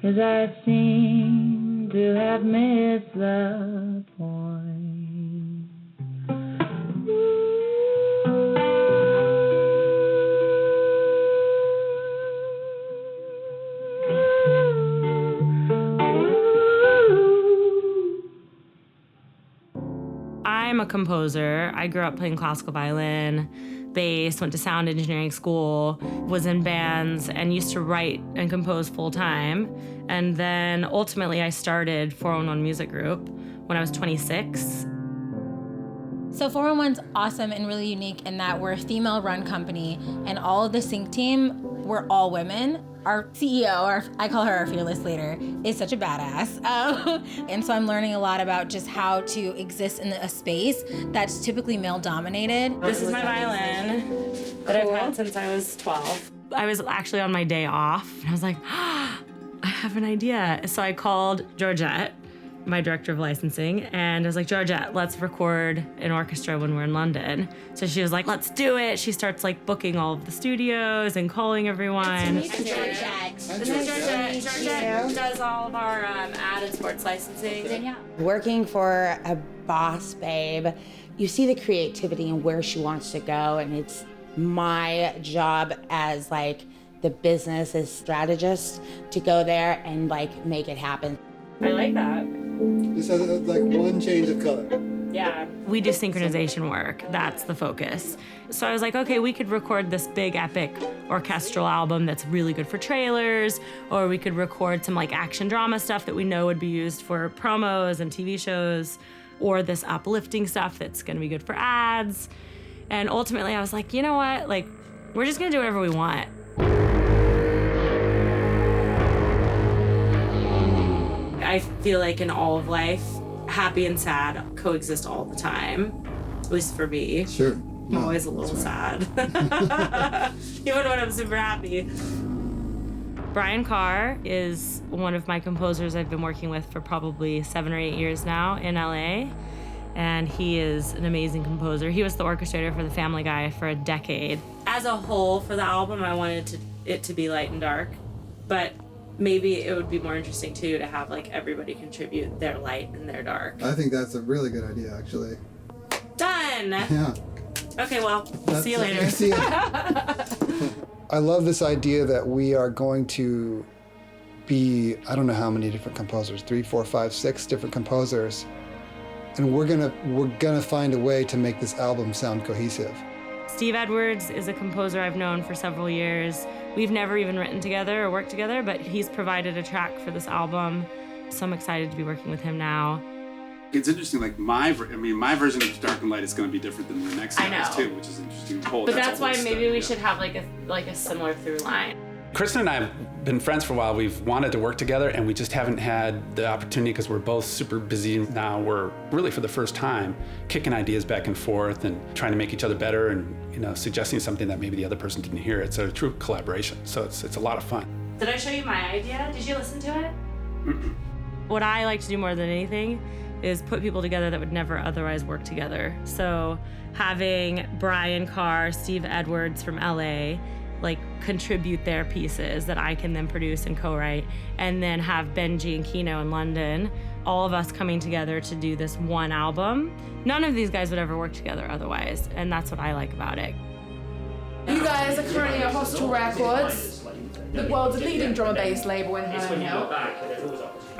'cause I seem to have missed the point. I'm a composer. I grew up playing classical violin, bass, went to sound engineering school, was in bands, and used to write and compose full time. And then ultimately I started 411 Music Group when I was 26. So 411's awesome and really unique in that we're a female-run company, and all of the sync team, we're all women. Our CEO, I call her our fearless leader, is such a badass. And so I'm learning a lot about just how to exist in a space that's typically male-dominated. This is my violin that I've had since I was 12. I was actually on my day off, and I was like, I have an idea. So I called Georgette, my director of licensing, and I was like, Georgette, let's record an orchestra when we're in London. So she was like, let's do it. She starts like booking all of the studios and calling everyone. Nice to meet you, Georgette. This is Georgette. Georgette does all of our ad and sports licensing. Yeah. Working for a boss babe, you see the creativity and where she wants to go, and it's my job as like the business as strategist to go there and like make it happen. I like that. This has like one change of color. Yeah. We do synchronization work. That's the focus. So I was like, okay, we could record this big epic orchestral album that's really good for trailers, or we could record some like action drama stuff that we know would be used for promos and TV shows, or this uplifting stuff that's gonna be good for ads. And ultimately I was like, you know what? Like, we're just gonna do whatever we want. I feel like in all of life, happy and sad coexist all the time, at least for me. Sure. I'm always a little sad, even when I'm super happy. Brian Carr is one of my composers I've been working with for probably 7 or 8 years now in LA, and he is an amazing composer. He was the orchestrator for The Family Guy for a decade. As a whole, for the album, I wanted it to be light and dark, but maybe it would be more interesting too to have like everybody contribute their light and their dark. I think that's a really good idea, actually. Done! Yeah. Okay, well, see you later. See ya. I love this idea that we are going to be, I don't know how many different composers, 3, 4, 5, 6 different composers, and we're gonna find a way to make this album sound cohesive. Steve Edwards is a composer I've known for several years. We've never even written together or worked together, but he's provided a track for this album, so I'm excited to be working with him now. It's interesting, like my version of Dark and Light is going to be different than the next guy's too, which is interesting. But that's why maybe we should have like a similar through line. Kristen and I have been friends for a while. We've wanted to work together, and we just haven't had the opportunity because we're both super busy now. We're really, for the first time, kicking ideas back and forth and trying to make each other better and, you know, suggesting something that maybe the other person didn't hear. It's a true collaboration, so it's a lot of fun. Did I show you my idea? Did you listen to it? What I like to do more than anything is put people together that would never otherwise work together. So having Brian Carr, Steve Edwards from LA, like contribute their pieces that I can then produce and co-write, and then have Benji and Kino in London, all of us coming together to do this one album. None of these guys would ever work together otherwise, and that's what I like about it. You guys are currently at Hostel Records, the world's leading drum and bass label in Hill.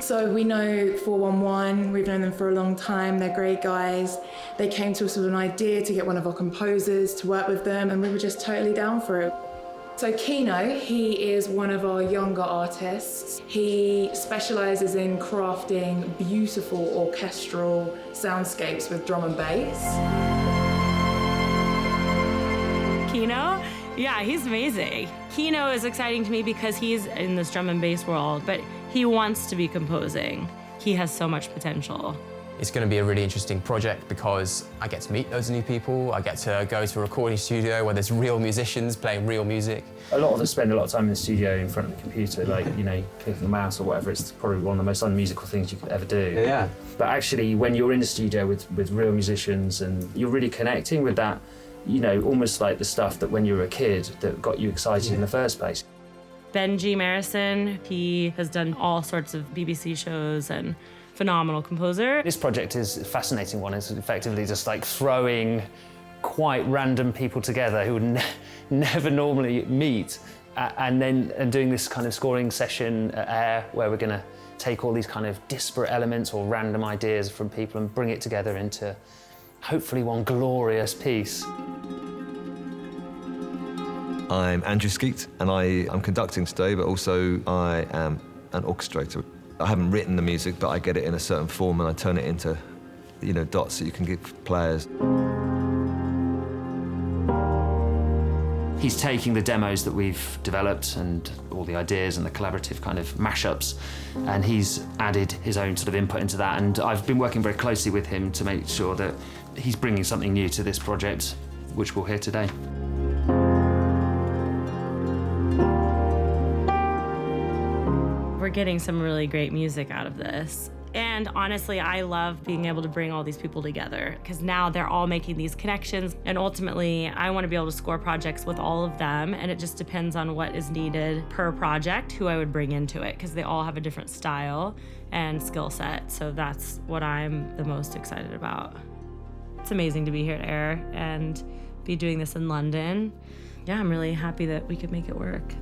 So we know 411, we've known them for a long time, they're great guys. They came to us with an idea to get one of our composers to work with them, and we were just totally down for it. So Kino, he is one of our younger artists. He specialises in crafting beautiful orchestral soundscapes with drum and bass. Kino? Yeah, he's amazing. Kino is exciting to me because he's in this drum and bass world, but he wants to be composing. He has so much potential. It's going to be a really interesting project because I get to meet loads of new people. I get to go to a recording studio where there's real musicians playing real music. A lot of us spend a lot of time in the studio in front of the computer, like, you know, clicking the mouse or whatever. It's probably one of the most unmusical things you could ever do. Yeah. But actually, when you're in the studio with real musicians and you're really connecting with that, you know, almost like the stuff that when you were a kid that got you excited in the first place. Benji Marison, he has done all sorts of BBC shows and phenomenal composer. This project is a fascinating one. It's effectively just like throwing quite random people together who would never normally meet, and doing this kind of scoring session at Air, where we're going to take all these kind of disparate elements or random ideas from people and bring it together into hopefully one glorious piece. I'm Andrew Skeet, and I'm conducting today, but also I am an orchestrator. I haven't written the music, but I get it in a certain form and I turn it into, dots that you can give players. He's taking the demos that we've developed and all the ideas and the collaborative kind of mashups, and he's added his own sort of input into that. And I've been working very closely with him to make sure that he's bringing something new to this project, which we'll hear today. We're getting some really great music out of this. And honestly, I love being able to bring all these people together, because now they're all making these connections, and ultimately I want to be able to score projects with all of them, and it just depends on what is needed per project, who I would bring into it, because they all have a different style and skill set. So that's what I'm the most excited about. It's amazing to be here at Air and be doing this in London. Yeah, I'm really happy that we could make it work.